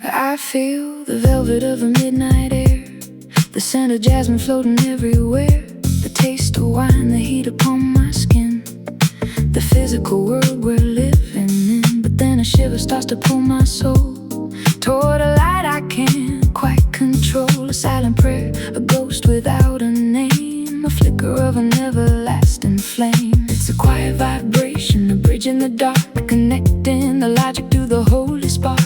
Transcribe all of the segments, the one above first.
I feel the velvet of a midnight air, the scent of jasmine floating everywhere, the taste of wine, the heat upon my skin, the physical world we're living in. But then a shiver starts to pull my soul toward a light I can't quite control. A silent prayer, a ghost without a name, a flicker of an everlasting flame. It's a quiet vibration, a bridge in the dark, connecting the logic to the holy spark.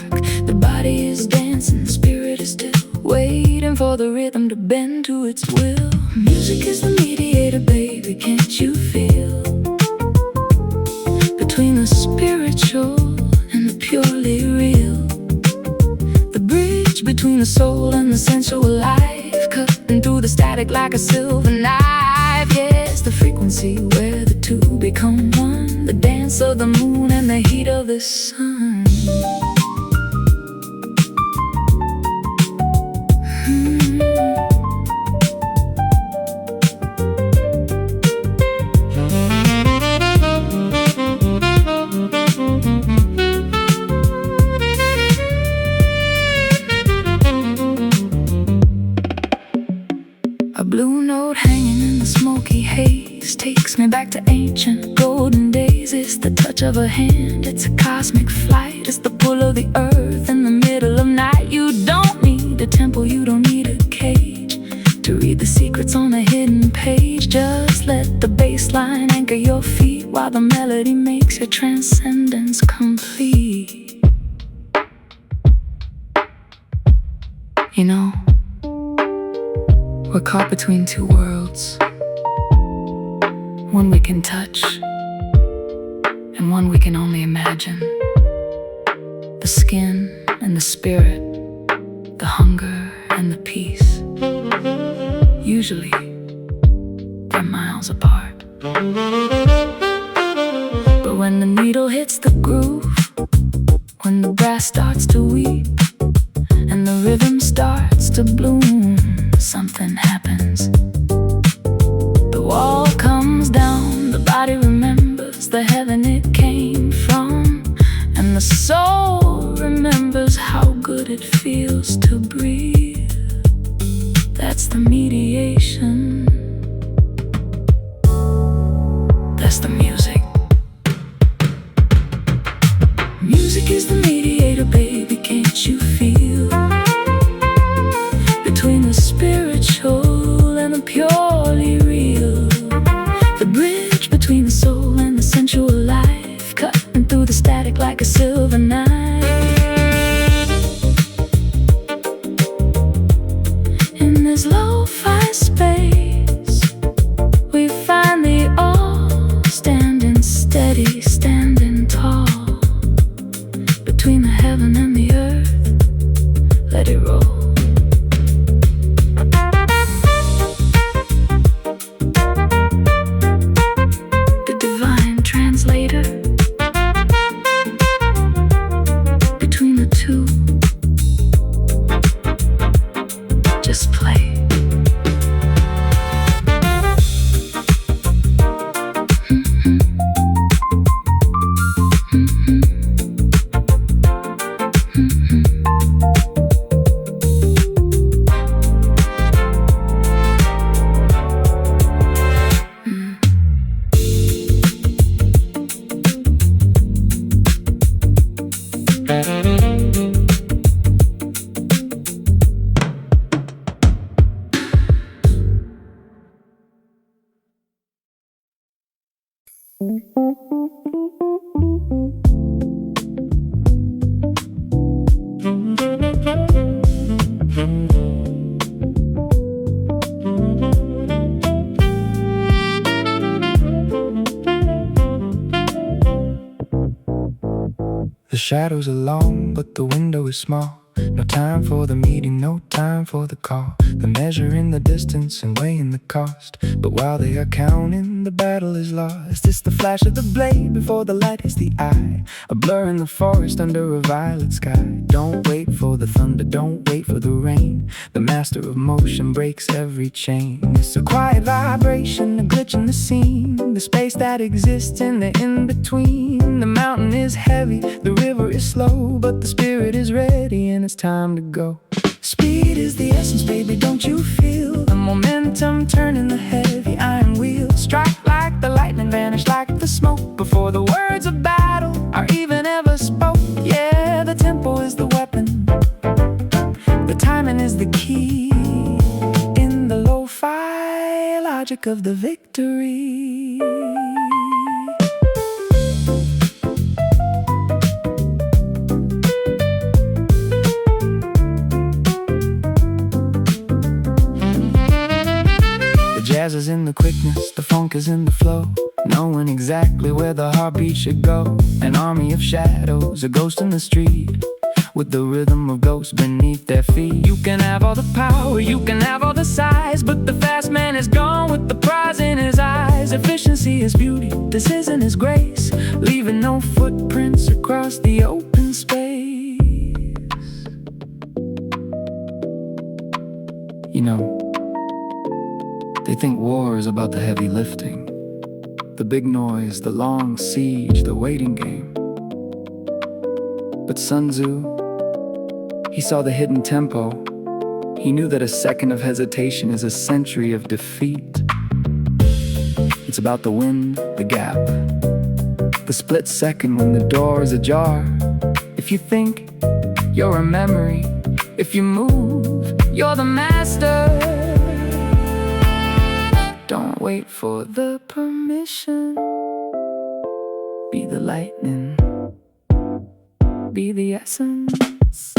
The body is dancing, the spirit is still waiting for the rhythm to bend to its will. Music is the mediator, baby, can't you feel? Between the spiritual and the purely real, the bridge between the soul and the sensual life, cutting through the static like a silver knife. Yes, the frequency where the two become one, the dance of the moon and the heat of the sun. A blue note hanging in the smoky haze takes me back to ancient golden days. It's the touch of a hand, it's a cosmic flight, it's the pull of the earth in the middle of night. You don't need a temple, you don't need a cage to read the secrets on a hidden page. Just let the bass line anchor your feet while the melody makes your transcendence complete. You know, we're caught between two worlds, one we can touch and one we can only imagine. The skin and the spirit, the hunger and the peace. Usually, they're miles apart. But when the needle hits the groove, when the brass starts to weep, and the rhythm starts to bloom, something happens. The wall comes down, the body remembers the heaven it came from, and the soul remembers how good it feels to breathe. That's the mediation. That's the music. Music is the mediator, baby, can't you feel? Between the spiritual and the purely real, the bridge between the soul and the sensual life, cutting through the static like a silver knife. In this lo-fi space, we find the all standing steady, standing tall. Between the heaven and the earth, let it roll. The Divine Translator, between the two, just play. The shadows are long, but the window is small. No time for the meeting, no time for the call. They're measuring the distance and weighing the cost. But while they are counting, the battle is lost. It's the flash of the blade before the light hits the eye. A blur in the forest under a violet sky. Don't wait for the thunder, don't wait for the rain. The master of motion breaks every chain. It's a quiet vibration, a glitch in the scene. The space that exists in the in-between. The mountain is heavy, the river is slow, but the spirit is ready and it's time to go. Speed is the essence, baby, don't you feel the momentum turning the heavy iron wheel? Strike like the lightning, vanish like the smoke before the words of battle are even ever spoke. Yeah, the tempo is the weapon, the timing is the key. In the lo-fi logic of the victory. Jazz is in the quickness, the funk is in the flow, knowing exactly where the heartbeat should go. An army of shadows, a ghost in the street, with the rhythm of ghosts beneath their feet. You can have all the power, you can have all the size, but the fast man is gone with the prize in his eyes. Efficiency is beauty, decision is grace, leaving no footprints across the open space. You know, they think war is about the heavy lifting, the big noise, the long siege, the waiting game. But Sun Tzu, he saw the hidden tempo. He knew that a second of hesitation is a century of defeat. It's about the wind, the gap, the split second when the door is ajar. If you think, you're a memory. If you move, you're the master. Don't wait for the permission. Be the lightning, be the essence.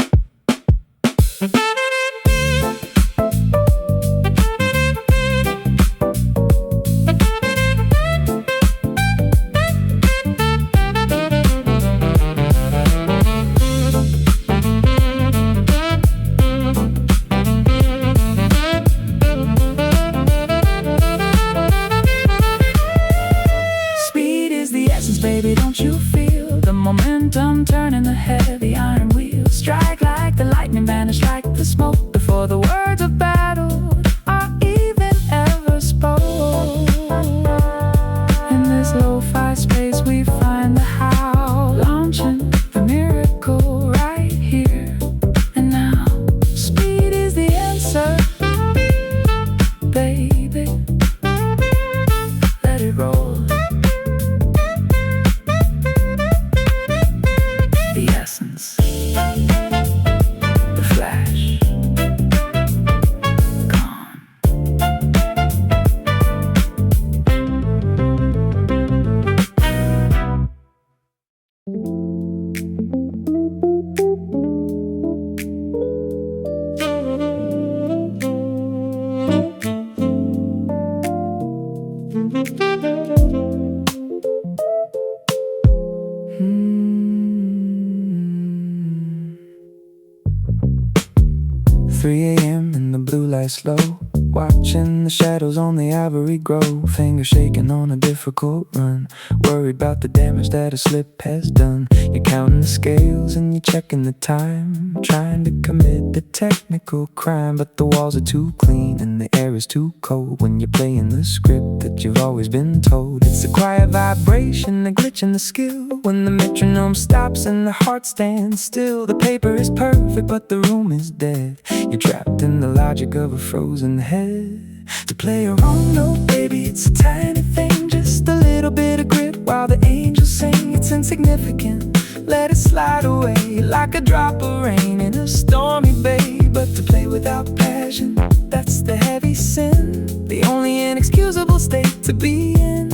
3 a.m. and the blue light slow, watching the shadows on the ivory grow. Fingers shaking on a difficult run, worried about the damage that a slip has done. You're counting the scales and you're checking the time, trying to commit the technical crime. But the walls are too clean and the air is too cold when you're playing the script that you've always been told. It's a quiet vibration, a glitch in the skill, when the metronome stops and the heart stands still. The paper is perfect but the room is dead. You're trapped in the logic of a frozen head. To play your own note, baby, it's a tiny thing, just a little bit of grip while the angels sing. It's insignificant, let it slide away like a drop of rain in a stormy bay. But to play without passion, that's the heavy sin, the only inexcusable state to be in.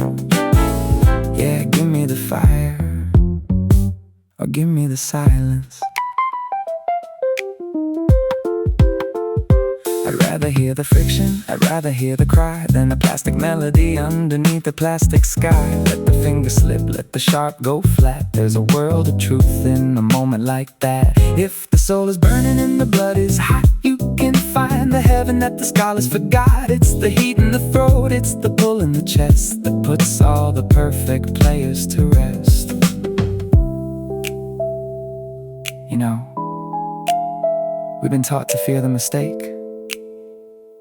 Yeah, give me the fire, or give me the silence. I'd rather hear the friction, I'd rather hear the cry than a plastic melody underneath the plastic sky. Let the finger slip, let the sharp go flat. There's a world of truth in a moment like that. If the soul is burning and the blood is hot, you can find the heaven that the scholars forgot. It's the heat in the throat, it's the pull in the chest that puts all the perfect players to rest. You know, we've been taught to fear the mistake,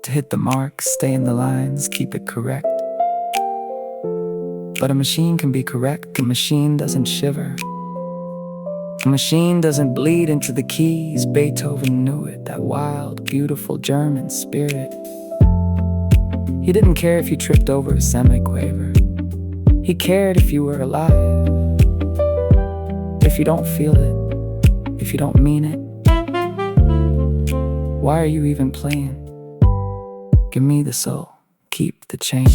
to hit the mark, stay in the lines, keep it correct. But a machine can be correct, a machine doesn't shiver. A machine doesn't bleed into the keys. Beethoven knew it, that wild, beautiful German spirit. He didn't care if you tripped over a semiquaver. He cared if you were alive. If you don't feel it, if you don't mean it, why are you even playing? Give me the soul, keep the chain.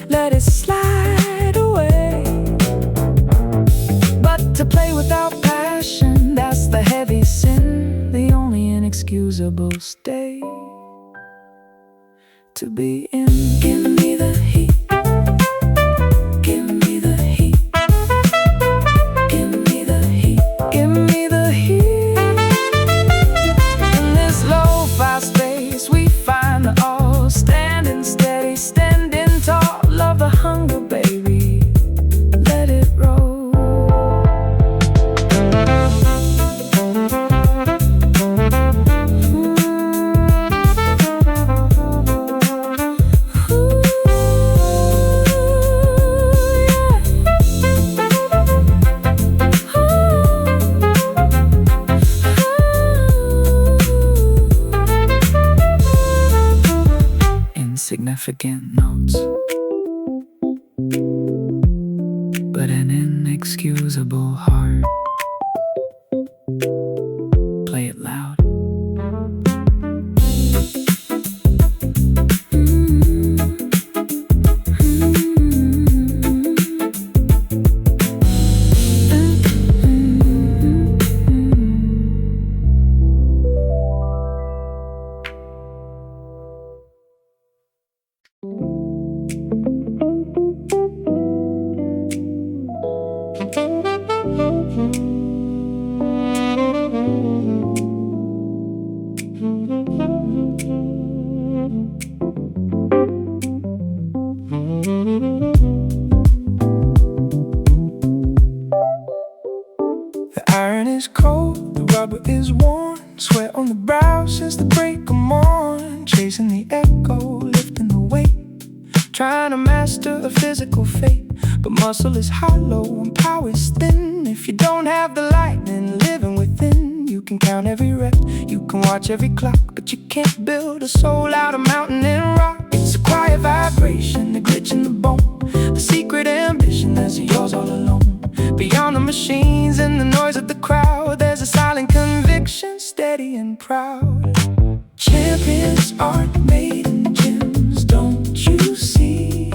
Let it slide away. But to play without passion, that's the heavy sin, the only inexcusable state to be in. Give me the heat. Give me the heat. Give me the heat. Give me the heat. In this lo-fi space we find the all standing steady, standing tall. Love the hunger, baby, let it roll. Insignificant notes, but an inexcusable heart. Play it loud. The iron is cold, the rubber is worn. Sweat on the brow since the break of morn. Chasing the echo, lifting the weight, trying to master a physical fate. But muscle is hollow and power is thin. If you don't have the lightning living within, you can count every rep, you can watch every clock, but you can't build a soul out of mountain and rock. It's a quiet vibration, the glitch in the bone, a secret ambition that's yours all alone. Beyond the machines and the noise of the crowd, there's a silent conviction, steady and proud. Champions aren't made in gyms, don't you see?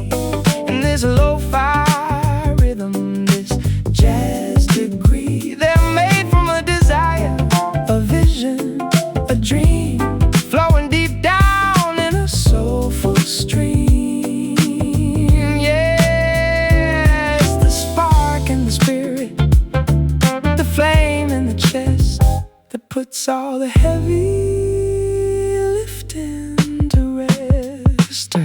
And there's a lo-fi rhythm, this jazz degree. They're made from a desire, a vision, a dream, flowing deep down in a soulful stream. That puts all the heavy lifting to rest.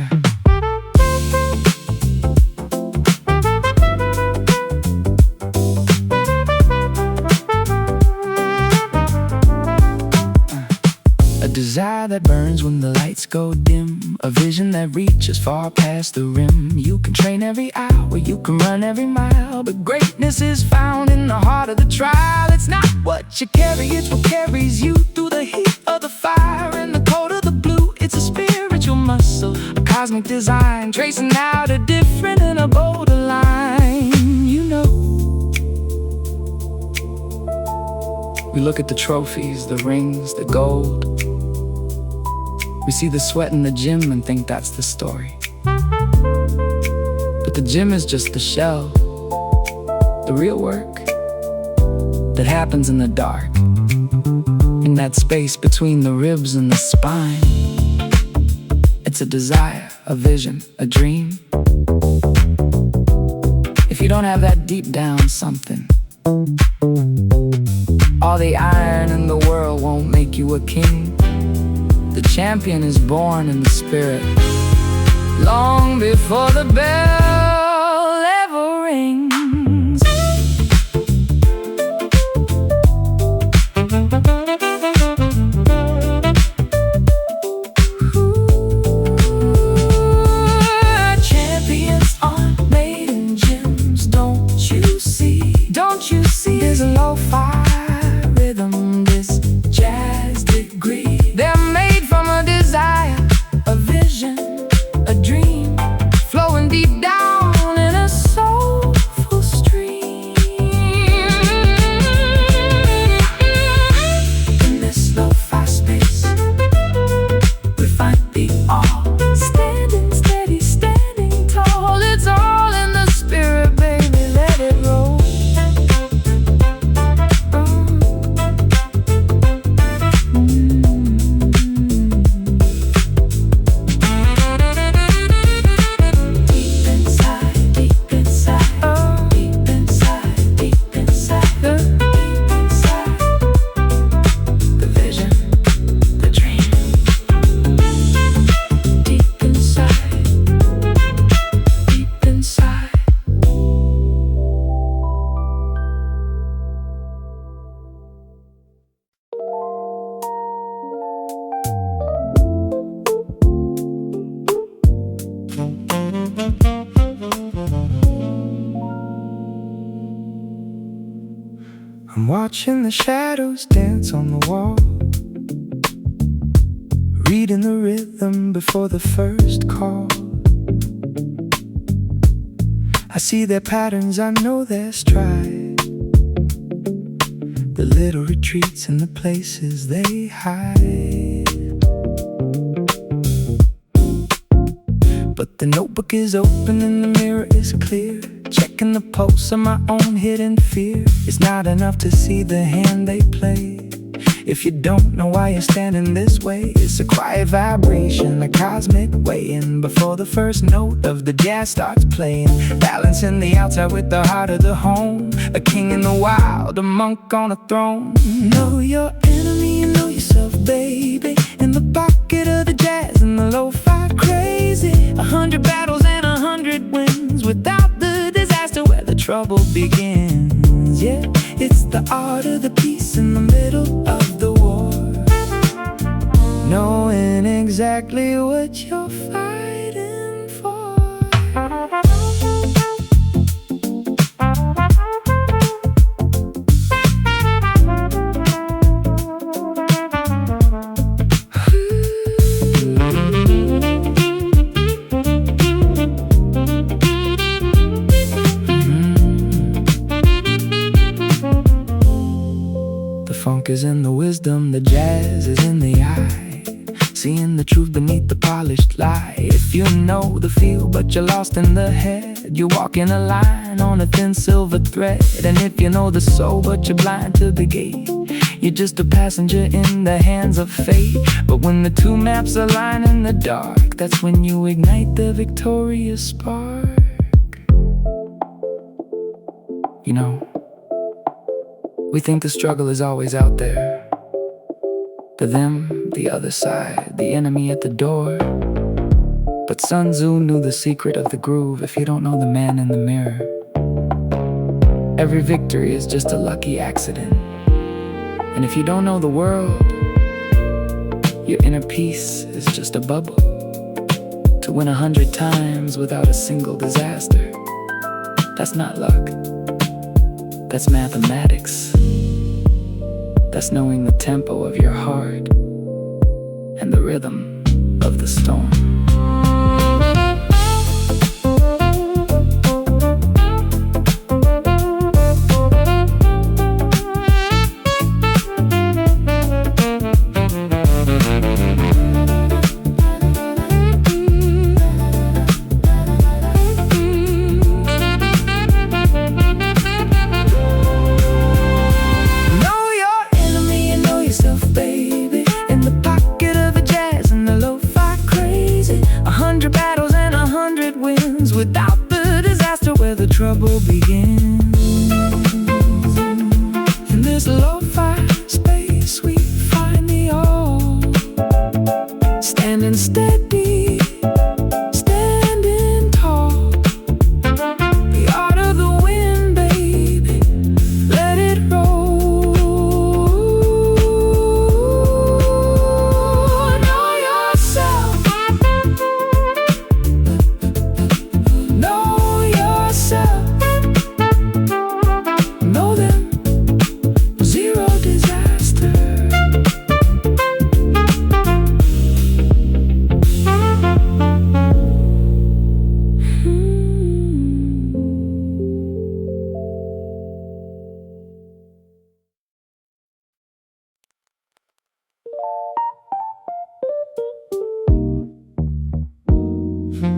A desire that burns when the lights go dim, a vision that reaches far past the rim. You can train every hour, you can run every mile, but greatness is found in the heart of the trial. It's not what you carry, it's what carries you through the heat of the fire and the cold of the blue. It's a spiritual muscle cosmic design, tracing out a different and a bolder line, you know. We look at the trophies, the rings, the gold. We see the sweat in the gym and think that's the story. But the gym is just the shell. The real work that happens in the dark, in that space between the ribs and the spine. It's a desire, a vision, a dream. If you don't have that deep down something, all the iron in the world won't make you a king. The champion is born in the spirit, long before the bell ever rings. Champions aren't made in gyms, don't you see? Don't you see? There's a lo-fi rhythm, this jazz degree. They're made from a desire, a vision, a dream, flowing deep down in a soulful stream. In this lo-fi space, we find the awe, standing steady, standing tall. It's all in the spirit, baby, let it roll. I'm watching the shadows dance on the wall, reading the rhythm before the first call. I see their patterns, I know their stride, the little retreats and the places they hide. But the notebook is open and the mirror is clear, checking the pulse of my own hidden fear. It's not enough to see the hand they play if you don't know why you're standing this way. It's a quiet vibration, a cosmic weighing before the first note of the jazz starts playing. Balancing the outside with the heart of the home, a king in the wild, a monk on a throne. Know your enemy and know yourself, baby, in the pocket of the jazz and the lo-fi crazy. 100 battles and 100 wins without the disaster where the trouble begins. Yeah, it's the art of the peace in the middle of the war, knowing exactly what you're fighting for. Funk is in the wisdom, the jazz is in the eye, seeing the truth beneath the polished lie. If you know the feel but you're lost in the head, you walk in a line on a thin silver thread. And if you know the soul but you're blind to the gate, you're just a passenger in the hands of fate. But when the two maps align in the dark, that's when you ignite the victorious spark. You know, we think the struggle is always out there, the them, the other side, the enemy at the door. But Sun Tzu knew the secret of the groove. If you don't know the man in the mirror, every victory is just a lucky accident. And if you don't know the world, your inner peace is just a bubble. To win 100 times without a single disaster, that's not luck, that's mathematics. That's knowing the tempo of your heart and the rhythm of the storm. I'm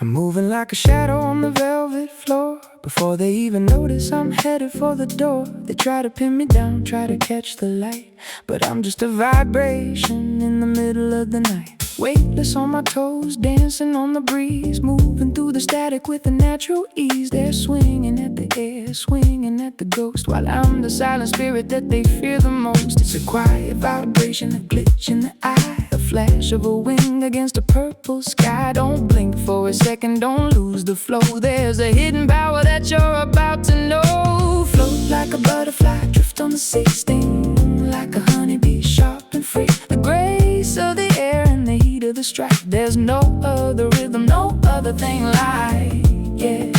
moving like a shadow on the velvet floor. Before they even notice I'm headed for the door. They try to pin me down, try to catch the light, but I'm just a vibration in the middle of the night. Weightless on my toes, dancing on the breeze, moving through the static with a natural ease. They're swinging at the air, swinging at the ghost, while I'm the silent spirit that they fear the most. It's a quiet vibration, a glitch in the eye, a flash of a wing against a purple sky. Don't blink for a second, don't lose the flow. There's a hidden power that you're about to know. Float like a butterfly, drift on the sea, sting like a honeybee, sharp and free. The grace of the air and the heat of the strike. There's no other rhythm, no other thing like, yeah.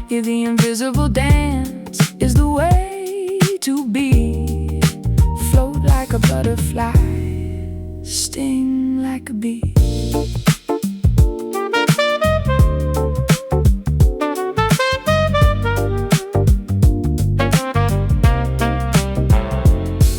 Yeah, the invisible dance is the way to be. Float like a butterfly, sting like a bee.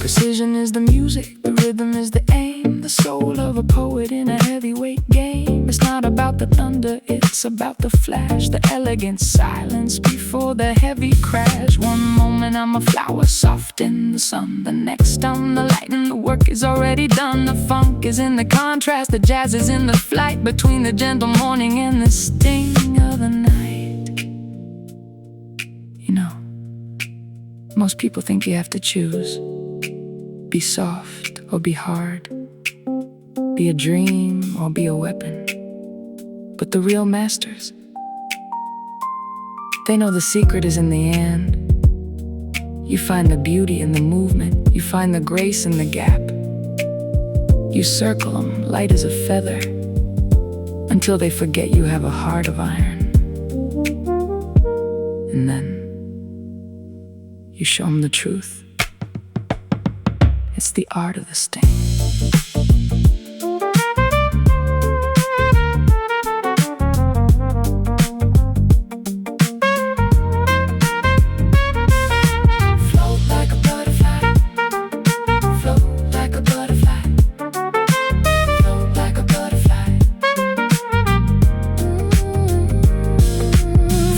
Precision is the music, the rhythm is the aim, the soul of a poet in a heavyweight game. It's not about the thunder, it's about the flash, the elegant silence before the heavy crash. One moment I'm a flower soft in the sun, the next I'm the lightning, the work is already done. The funk is in the contrast, the jazz is in the flight between the gentle morning and the sting of the night. You know, most people think you have to choose. Be soft or be hard, be a dream or be a weapon. But the real masters, they know the secret is in the end. You find the beauty in the movement, you find the grace in the gap. You circle them light as a feather until they forget you have a heart of iron. And then you show them the truth. It's the art of the sting. Float like a butterfly, float like a butterfly, float like a butterfly.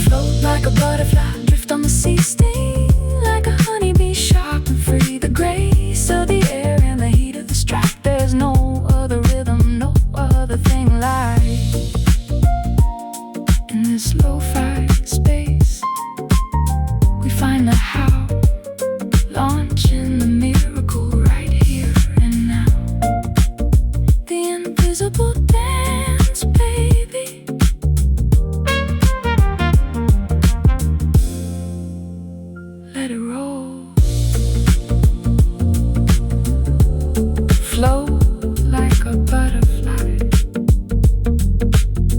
Float like a butterfly, drift on the sea, sting like a honeybee, sharp and free. The grace of the air and the heat of the strike. There's no other rhythm, no other thing like. In this lo-fi space, we find the how, launching the miracle right here and now. The invisible dance, baby. Let it roll. Float like a butterfly,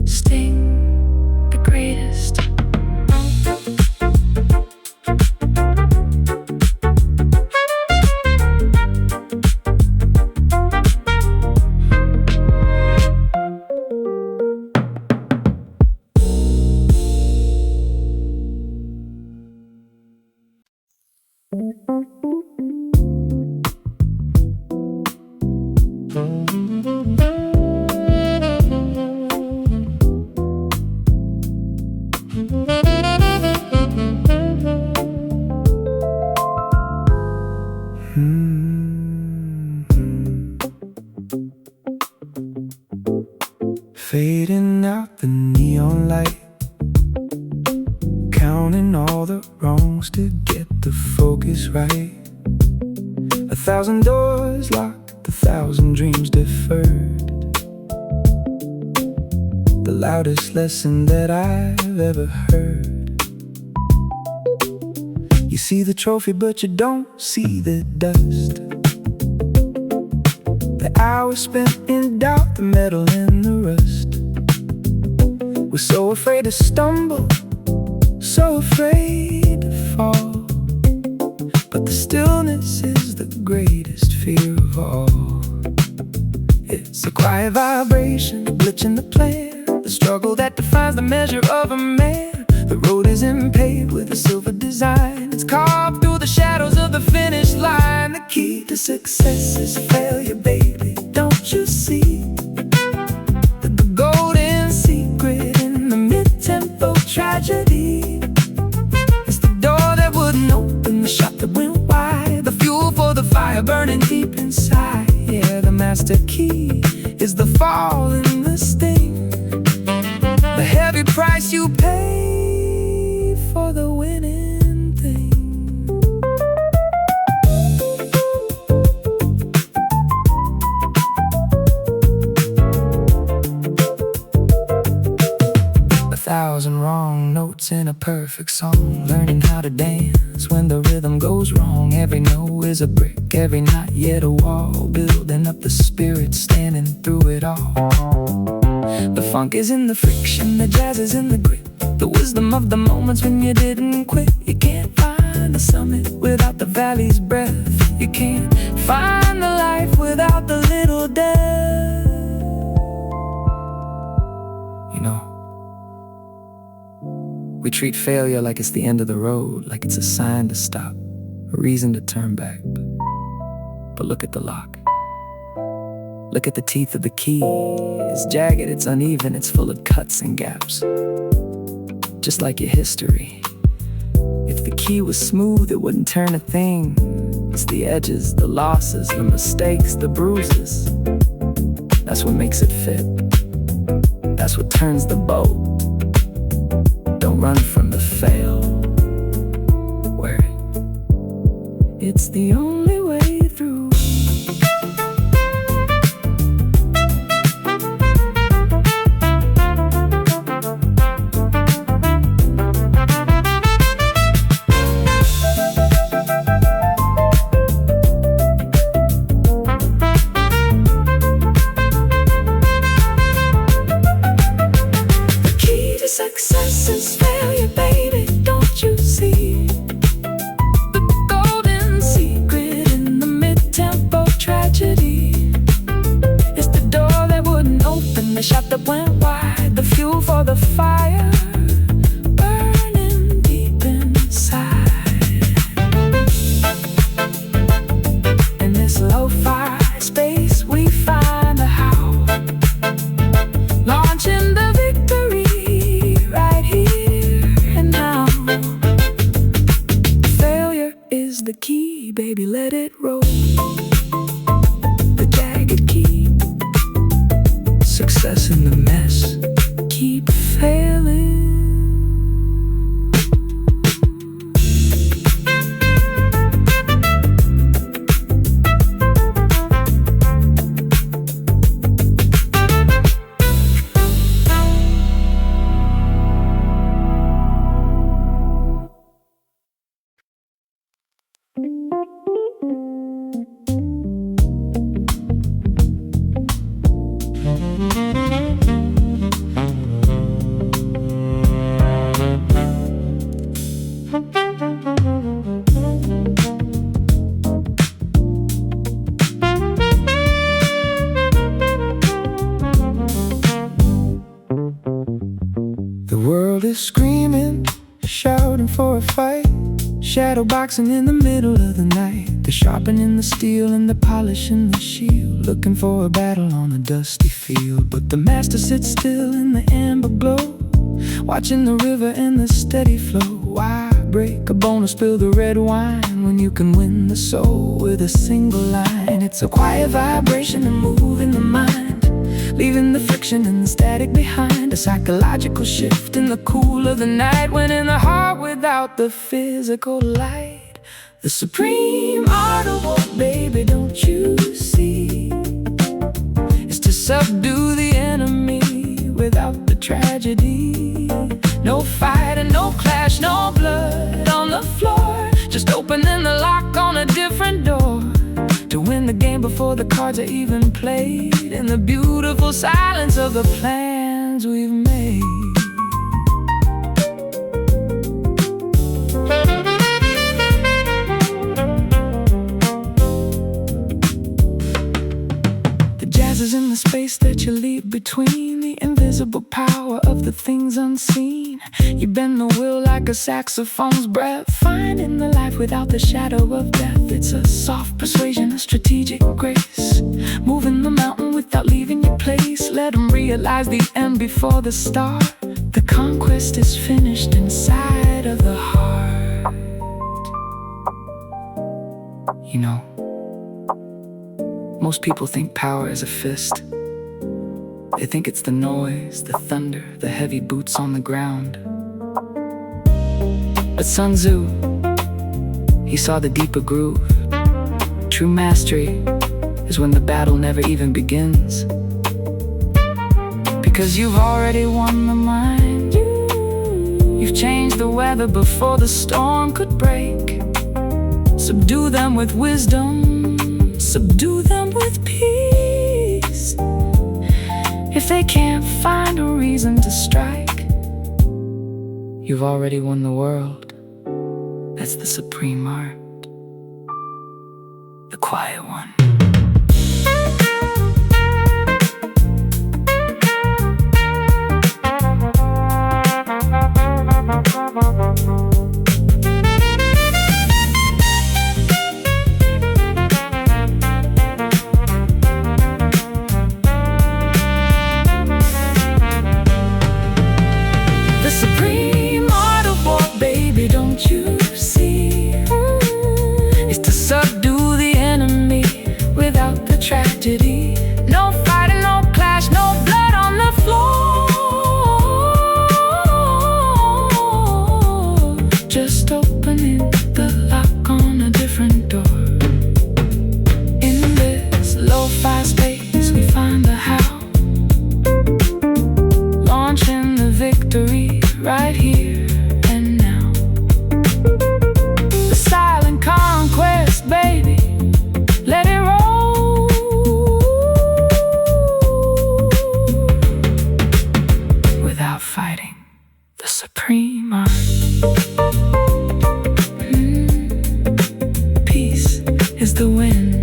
sting the greatest. Fading out the neon light, counting all the wrongs to get the focus right. 1,000 doors locked, 1,000 dreams deferred. The loudest lesson that I've ever heard. You see the trophy but you don't see the dust. The hours spent in doubt, the metal and the rust. We're so afraid to stumble, so afraid to fall. But the stillness is the greatest fear of all. It's a quiet vibration, a glitch in the plan, the struggle that defines the measure of a man. The road isn't paved with a silver design. It's carved through the shadows of the finish line. The key to success is failure, baby. Don't you see that the golden secret in the mid-tempo tragedy is the door that wouldn't open, the shot that went wide, the fuel for the fire burning deep inside. Yeah, the master key is the fall and the sting, the heavy price you pay for the winning thing. A thousand wrong notes in a perfect song, learning how to dance when the rhythm goes wrong. Every note is a brick, every knot yet a wall, building up the spirit, standing through it all. The funk is in the friction, the jazz is in the grit, the wisdom of the moments when you didn't quit. You can't find the summit without the valley's breath. You can't find the life without the little death. You know, we treat failure like it's the end of the road, like it's a sign to stop, a reason to turn back. But look at the lock. Look at the teeth of the key. It's jagged, it's uneven, it's full of cuts and gaps, just like your history. If the key was smooth, it wouldn't turn a thing. It's the edges, the losses, the mistakes, the bruises. That's what makes it fit. That's what turns the boat. Don't run from the fail. Wear it. It's the only way through. Success is failure, baby, don't you see? The golden secret in the mid-tempo tragedy is the door that wouldn't open, the shot that went wide, the fuel for the fire burning deep inside. In this lo-fi space we find a how, launching the victory right here and now. Failure is the key, baby, let it roll. The jagged key. Success in the mess. Keep failing. The world is screaming, shouting for a fight, shadow boxing in the middle of the night. They're sharpening the steel and they're polishing the shield, looking for a battle on a dusty field. But the master sits still in the amber glow, watching the river and the steady flow. Why break a bone or spill the red wine when you can win the soul with a single line? It's a quiet vibration and moving the mind, leaving the friction and the static behind. A psychological shift in the cool of the night, when in the heart without the physical light. The supreme art of war, baby, don't you see? Is to subdue the enemy without the tragedy. No fight and no clash, no blood on the floor, just opening the lock on a different door, to win the game before the cards are even played, in the beautiful silence of the plans we've made. The jazz is in the space that you leave between the invisible power of the things unseen You bend the wheel like a saxophone's breath, finding the life without the shadow of death. It's a soft persuasion, a strategic grace, moving the mountain without leaving your place. Let them realize the end before the start. The conquest is finished inside of the heart. You know, most people think power is a fist. They think it's the noise, the thunder, the heavy boots on the ground. But Sun Tzu, he saw the deeper groove. True mastery is when the battle never even begins. Because you've already won the mind. You've changed the weather before the storm could break. Subdue them with wisdom, subdue them with peace. If they can't find a reason to strike, you've already won the world. That's the supreme art, the quiet one. No fighting, no clash, no blood on the floor. Just opening the lock on a different door. In this lo-fi space we find the how, launching the victory right here and now. The silent conquest, baby, let it roll. Fighting the supreme art. Peace is the win.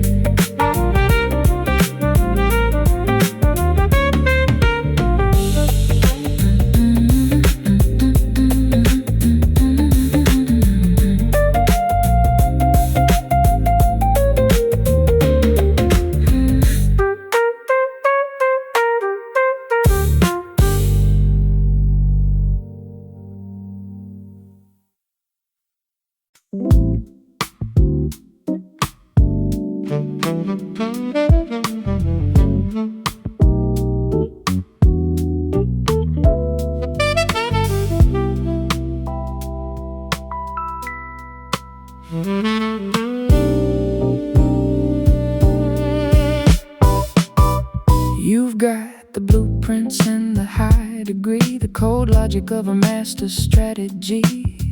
You've got the blueprints and the high degree, the cold logic of a master strategy,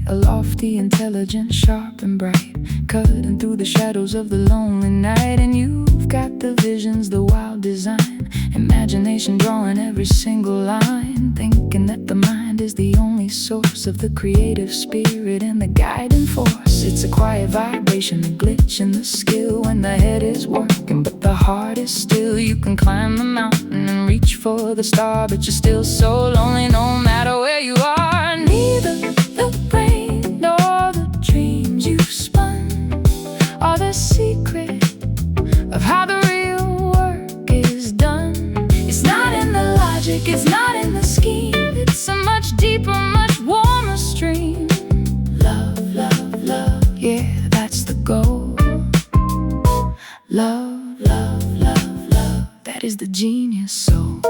a lofty intelligence, sharp and bright, cutting through the shadows of the lonely night. And you've got the visions, the wild design, imagination drawing every single line, thinking that the mind is the only source of the creative spirit and the guiding force. It's a quiet vibration, a glitch in the skill when the head is working but the heart is still. You can climb the mountain and reach for the star, but you're still so lonely no matter where you are. Neither the brain nor the dreams you've spun are the secret of how the real work is done. It's not in the logic, it's not in the scheme, it's a much deeper, much warmer stream. Love, love, love, yeah, that's the goal. Love, love, love, love, that is the genius soul.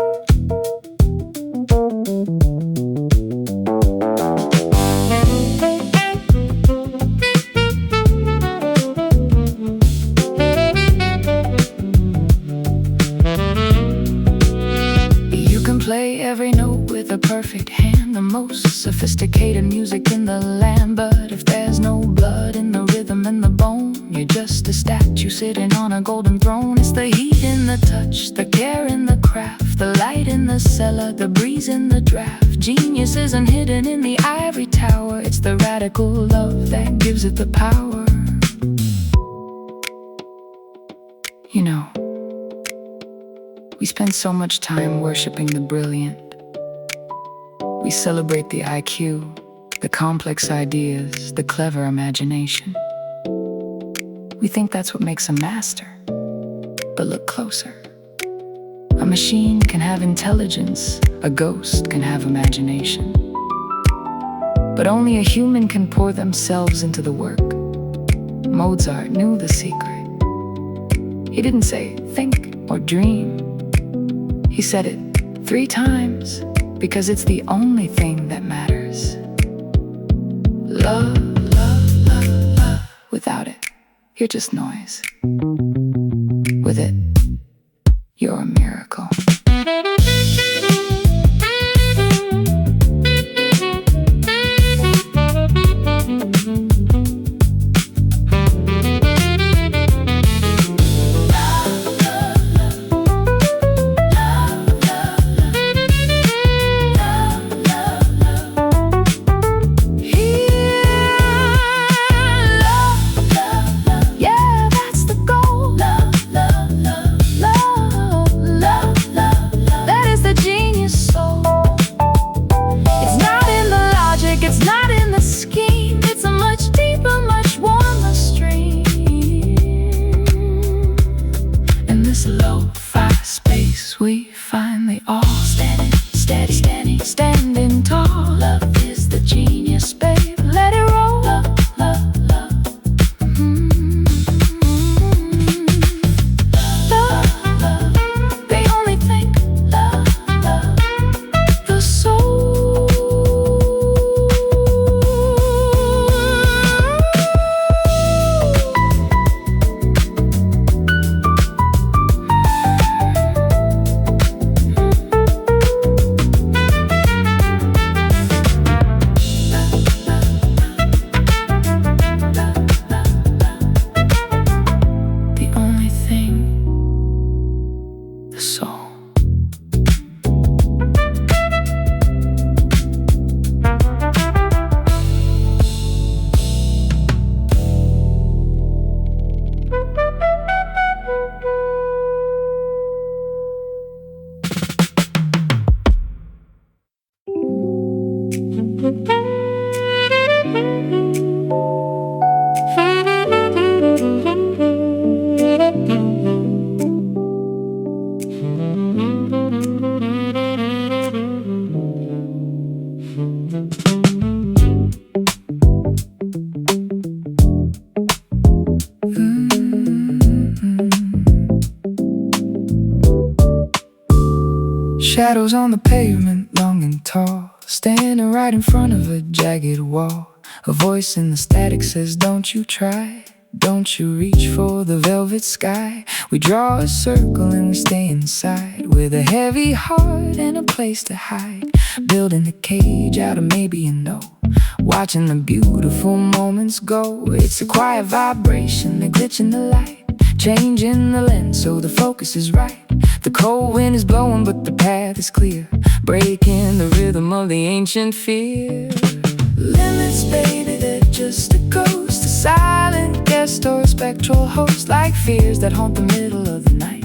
Play every note with a perfect hand, the most sophisticated music in the land. But if there's no blood in the rhythm and the bone, you're just a statue sitting on a golden throne. It's the heat in the touch, the care in the craft, the light in the cellar, the breeze in the draft. Genius isn't hidden in the ivory tower, it's the radical love that gives it the power. You know, we spend so much time worshiping the brilliant. We celebrate the IQ, the complex ideas, the clever imagination. We think that's what makes a master. But look closer. A machine can have intelligence, a ghost can have imagination. But only a human can pour themselves into the work. Mozart knew the secret. He didn't say think or dream. He said it 3 times because it's the only thing that matters. Love, love, love, love. Without it, you're just noise. With it, you're a miracle. We finally all standing tall. Love is the genius, babe. Let it roll. Love, love, love. Love, love. They only think love, love. The soul. Shadows on the pavement, long and tall, standing right in front of a jagged wall. A voice in the static says, don't you try, don't you reach for the velvet sky. We draw a circle and we stay inside, with a heavy heart and a place to hide. Building a cage out of maybe a no, watching the beautiful moments go. It's a quiet vibration, the glitch in the light, changing the lens so the focus is right. The cold wind is blowing but the path is clear, breaking the rhythm of the ancient fear. Limits, baby, they're just a ghost, a silent guest or a spectral host. Like fears that haunt the middle of the night,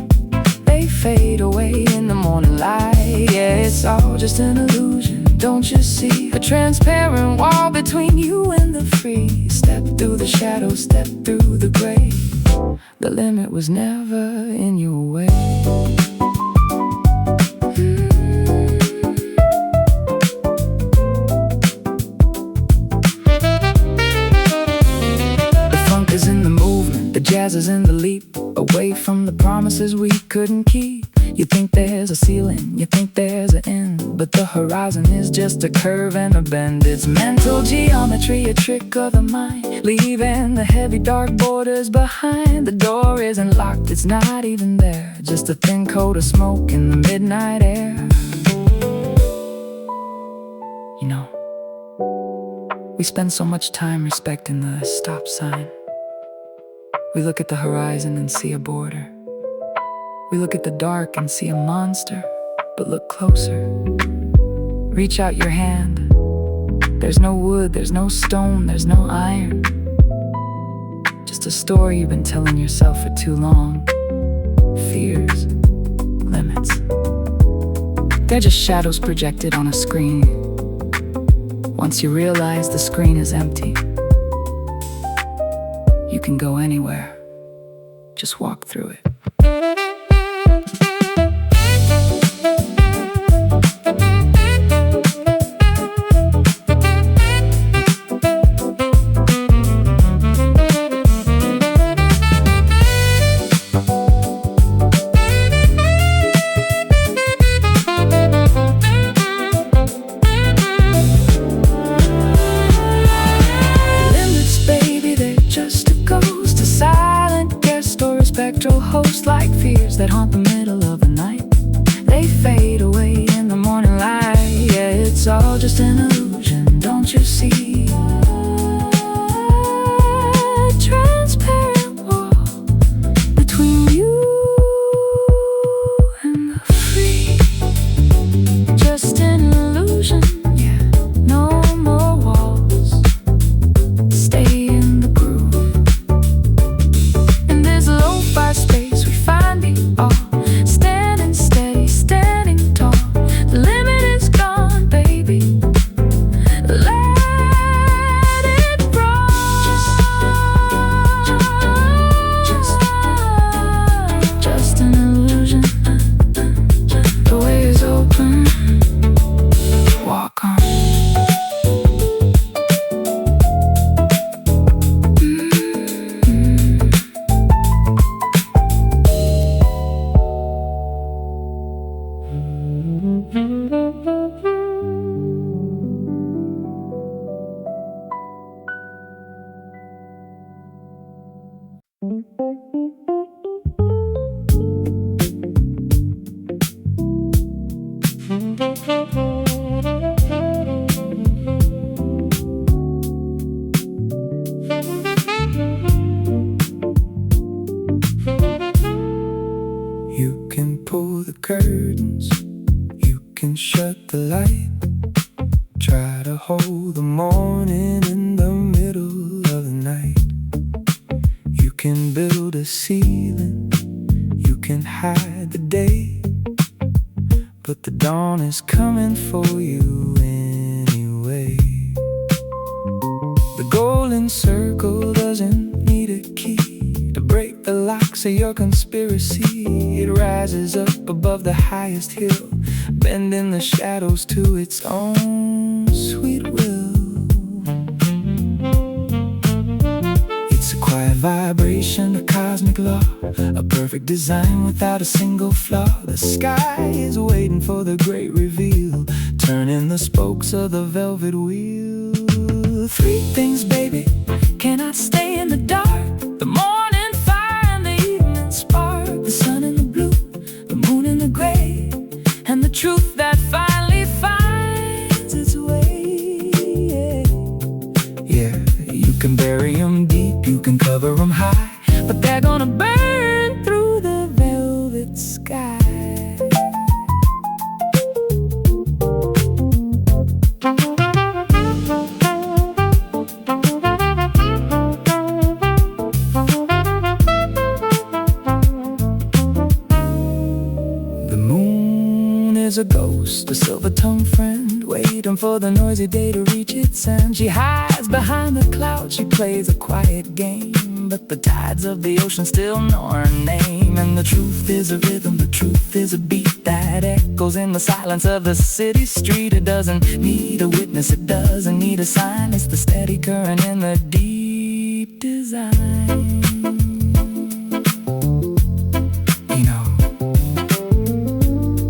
they fade away in the morning light. Yeah, it's all just an illusion, don't you see? A transparent wall between you and the free. Step through the shadows, step through the gray. The limit was never in your way. The funk is in the movement, the jazz is in the leap, away from the promises we couldn't keep. You think there's a ceiling, you think there's an end, but the horizon is just a curve and a bend. It's mental geometry, a trick of the mind, leaving the heavy dark borders behind. The door isn't locked, it's not even there, just a thin coat of smoke in the midnight air. You know, we spend so much time respecting the stop sign. We look at the horizon and see a border. We look at the dark and see a monster, but look closer. Reach out your hand. There's no wood, there's no stone, there's no iron. Just a story you've been telling yourself for too long. Fears, limits. They're just shadows projected on a screen. Once you realize the screen is empty, you can go anywhere. Just walk through it. Host like fears that haunt the middle of the night. They fade away in the morning light. Yeah, it's all just an illusion, don't you see? Transparent wall between you and the free. Just an illusion, yeah, no more walls. Stay in the groove. In this lo-fi space we find it all. Standing steady, standing tall. The limit is gone, baby. Let it roll. Just an illusion. The way is open. Walk on. You can pull the curtains, you can shut the light. Try to hold the morning in the middle of the night. You can build a ceiling, you can hide the day, but the dawn is coming for you anyway. The golden circle doesn't need a key to break the locks of your conspiracy. It rises up above the highest hill, bending the shadows to its own sweet will. It's a quiet vibration, a cosmic law, a perfect design without a single flaw. The sky is waiting for the great reveal, turning the spokes of the velvet wheel. Three things, baby, cannot stay in the dark: the morning fire and the evening spark, the sun in the blue, the moon in the gray, and the truth that finally finds its way. Yeah, you can bury them deep, you can cover them high, but they're gonna burn through the velvet sky. A ghost, a silver-tongued friend, waiting for the noisy day to reach its end. She hides behind the clouds, she plays a quiet game, but the tides of the ocean still know her name. And the truth is a rhythm, the truth is a beat that echoes in the silence of the city street. It doesn't need a witness, it doesn't need a sign. It's the steady current in the deep design.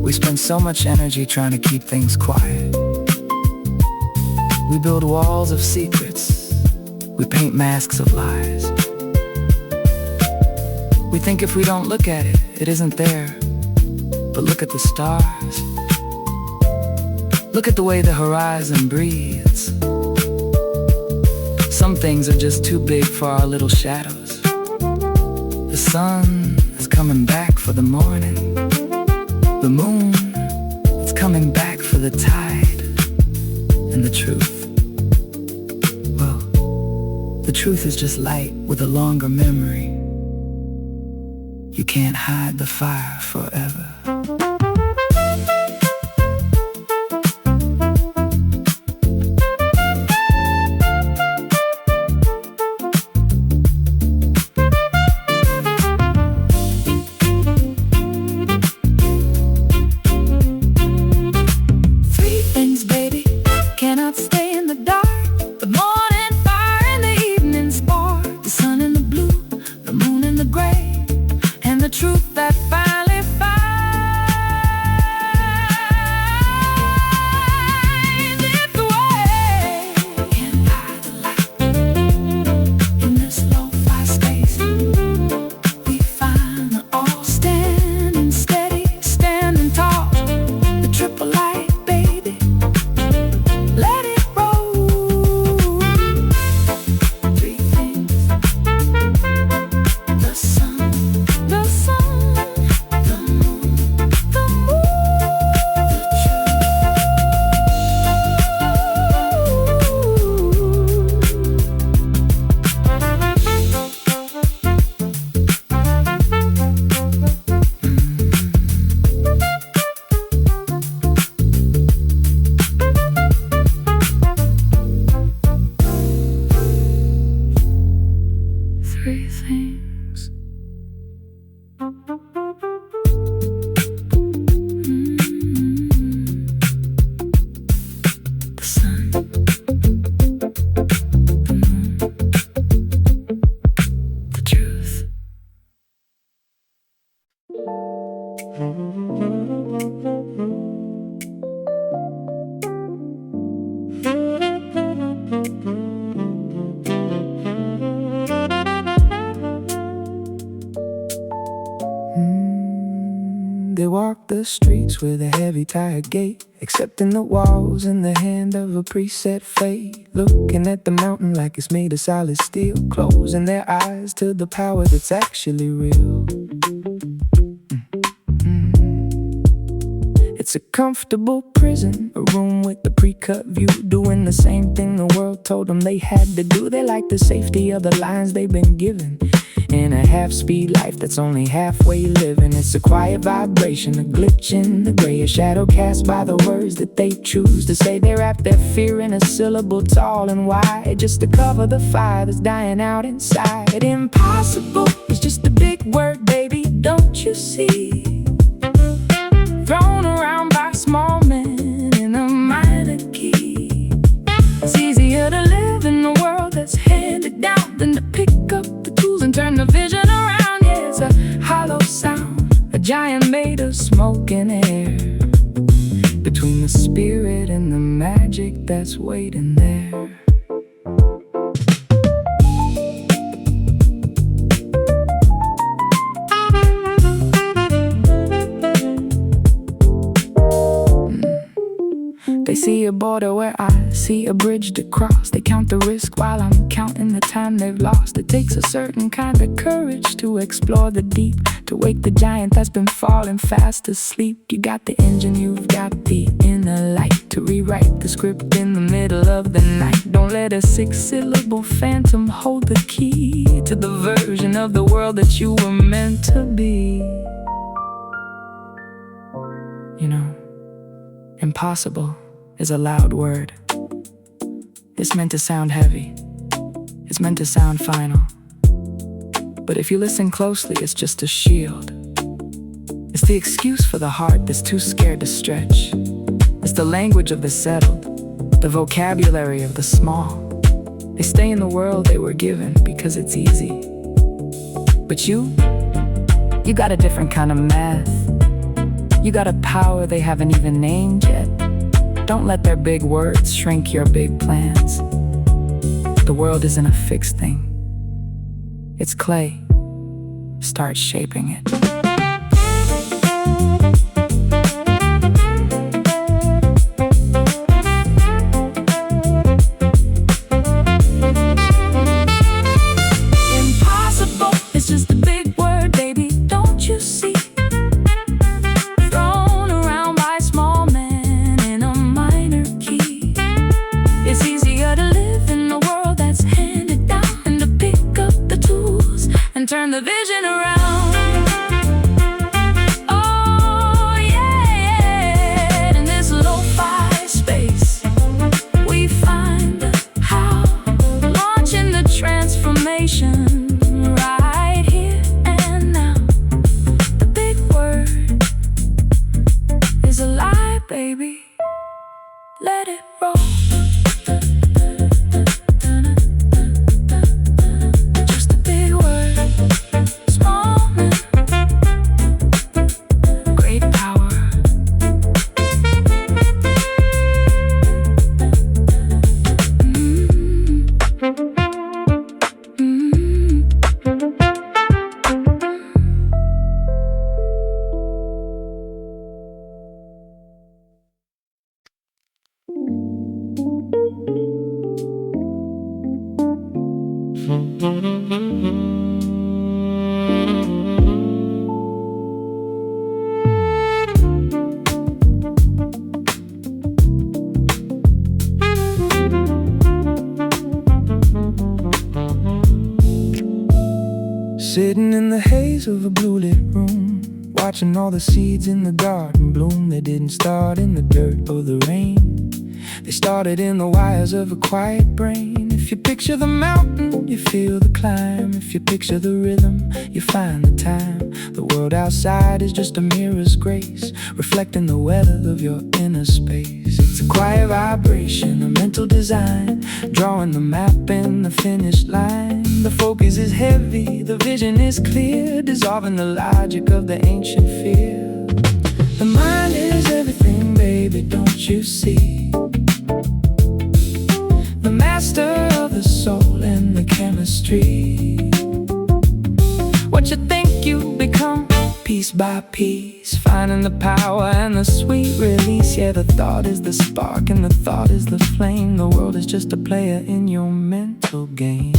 We spend so much energy trying to keep things quiet. We build walls of secrets, we paint masks of lies. We think if we don't look at it, it isn't there. But look at the stars. Look at the way the horizon breathes. Some things are just too big for our little shadows. The sun is coming back for the morning. The moon, it's coming back for the tide. And the truth, well, the truth is just light with a longer memory. You can't hide the fire forever. they walk the streets with a heavy tired gait, accepting the walls in the hand of a preset fate, looking at the mountain like it's made of solid steel, closing their eyes to the power that's actually real. It's a comfortable prison, a room with the pre-cut view, doing the same thing the world told them they had to do. They like the safety of the lines they've been given, in a half-speed life that's only halfway living. It's a quiet vibration, a glitch in the gray, a shadow cast by the words that they choose to say. They wrap their fear in a syllable tall and wide, just to cover the fire that's dying out inside. Impossible is just a big word, baby, don't you see? Thrown around by small men in a minor key. It's easier to live in a world that's handed down than to pick up the tools and turn the vision around. Yeah, it's a hollow sound, a giant made of smoke and air, between the spirit and the magic that's waiting there. They see a border where I see a bridge to cross. They count the risk while I'm counting the time they've lost. It takes a certain kind of courage to explore the deep, to wake the giant that's been falling fast asleep. You got the engine, you've got the inner light, to rewrite the script in the middle of the night. Don't let a 6-syllable phantom hold the key to the version of the world that you were meant to be. You know, impossible is a loud word. It's meant to sound heavy. It's meant to sound final. But if you listen closely, it's just a shield. It's the excuse for the heart that's too scared to stretch. It's the language of the settled, the vocabulary of the small. They stay in the world they were given because it's easy. But you got a different kind of math. You got a power they haven't even named yet. Don't let their big words shrink your big plans. The world isn't a fixed thing. It's clay. Start shaping it. Impossible is just a big word, baby, don't you see? Turn the vision around. Oh yeah, in this lo-fi space we find the how, launching the transformation right here and now. The big word is alive, baby, let it roll. Sitting in the haze of a blue-lit room, watching all the seeds in the garden bloom. They didn't start in the dirt or the rain. They started in the wires of a quiet brain. If you picture the mountain, you feel the climb. If you picture the rhythm, you find the time. The world outside is just a mirror's grace, reflecting the weather of your inner space. It's a quiet vibration, a mental design, drawing the map in the finish line. The focus is heavy, the vision is clear, dissolving the logic of the ancient fear. The mind is everything, baby, don't you see? The master of the soul and the chemistry. What you think you become, piece by piece, finding the power and the sweet release. Yeah, the thought is the spark and the thought is the flame. The world is just a player in your mental game.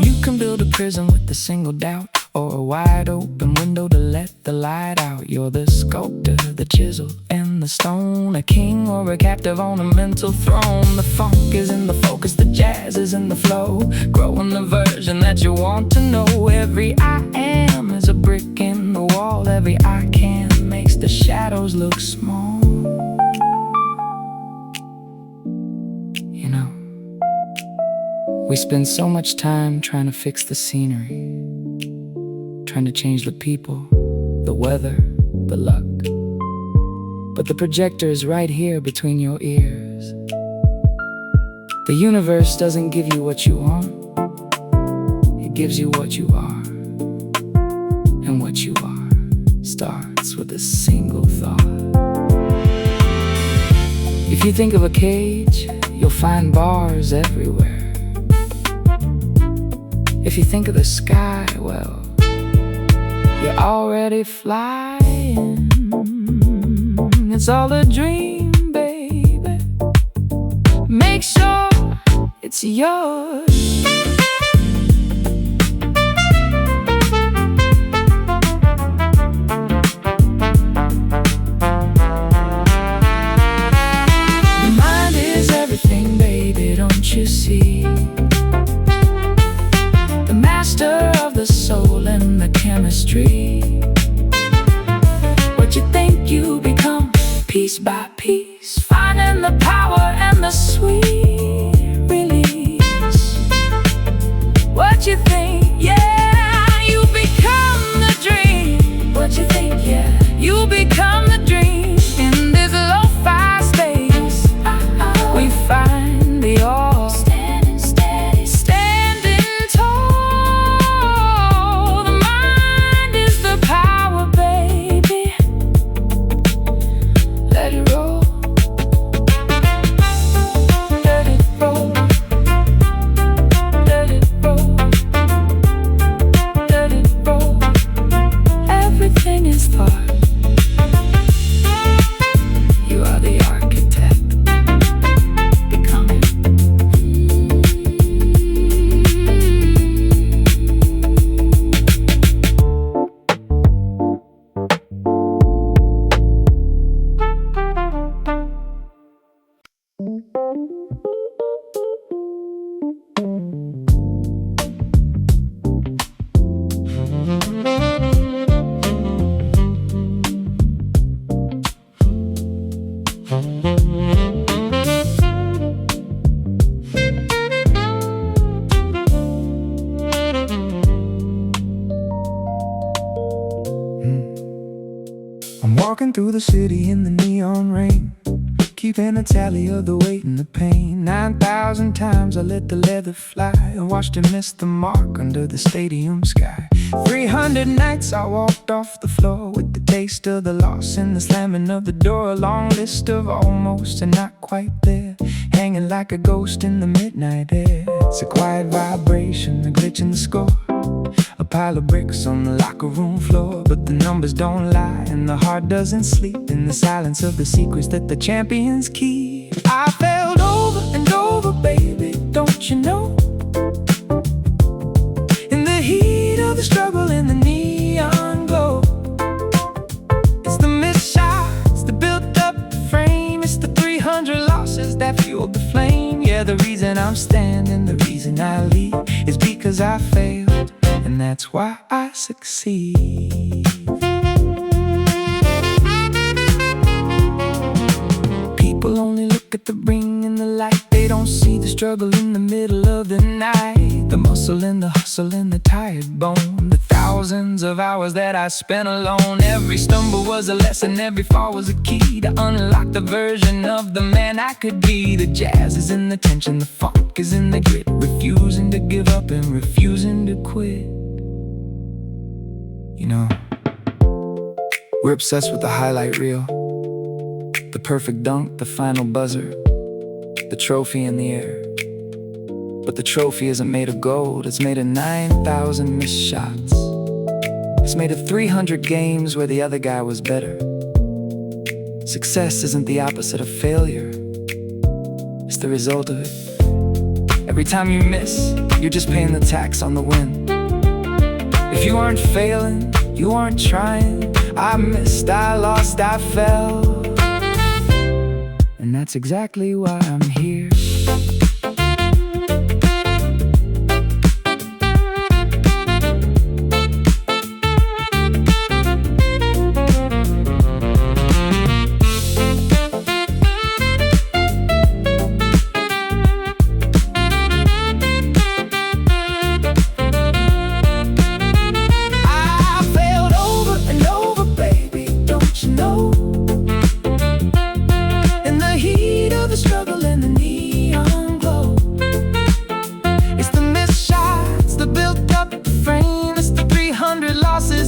You can build a prison with a single doubt, or a wide open window to let the light out. You're the sculptor, the chisel, and the stone, a king or a captive on a mental throne. The funk is in the focus, the jazz is in the flow, growing the version that you want to know. Every I am is a brick in the wall. Every I can makes the shadows look small. You know, we spend so much time trying to fix the scenery, trying to change the people, the weather, the luck. But the projector is right here between your ears. The universe doesn't give you what you want, it gives you what you are. And what you are starts with a single thought. If you think of a cage, you'll find bars everywhere. If you think of the sky, well, you're already flying. It's all a dream, baby. Make sure it's yours. The mind is everything, baby, don't you see? The master of the soul and the chemistry. What you think you become, piece by piece, finding the power and the sweet release. What you think, yeah, you become the dream. What you think, yeah, you become the dream. In this lo-fi space, we find the all. Standing steady, standing tall. The mind is the power, baby. Let it roll. Let it roll. Let it roll. Let it roll. Everything is thought. You are the architect. Become it. I'm walking through the city in the neon rain, keeping a tally of the weight and the pain. 9,000 times I let the leather fly and watched it miss the mark under the stadium sky. 300 nights I walked off the floor with the taste of the loss and the slamming of the door. A long list of almost and not quite there, hanging like a ghost in the midnight air. It's a quiet vibration, a glitch in the score, a pile of bricks on the locker room floor. But the numbers don't lie and the heart doesn't sleep in the silence of the secrets that the champions keep. I felt over and over, baby, don't you know? In the heat of the struggle, in the neon glow, it's the missed shots that built up the frame. It's the 300 losses that fueled the flame. Yeah, the reason I'm standing, the reason I leave is because I failed, and that's why I succeed. People only look at the ring and the light. They don't see the struggle in the middle of the night, the muscle and the hustle and the tired bone, the thousands of hours that I spent alone. Every stumble was a lesson, every fall was a key to unlock the version of the man I could be. The jazz is in the tension, the funk is in the grit, refusing to give up and refusing to quit. You know, we're obsessed with the highlight reel, the perfect dunk, the final buzzer. the trophy in the air. But the trophy isn't made of gold, it's made of 9,000 missed shots. It's made of 300 games where the other guy was better. Success isn't the opposite of failure, it's the result of it. Every time you miss, you're just paying the tax on the win. If you aren't failing, you aren't trying. I missed, I lost, I fell. And that's exactly why I'm here.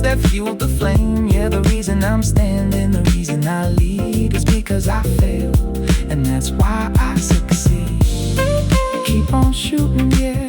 That fueled the flame. Yeah, the reason I'm standing, the reason I lead is because I fail, and that's why I succeed. Keep on shooting, yeah.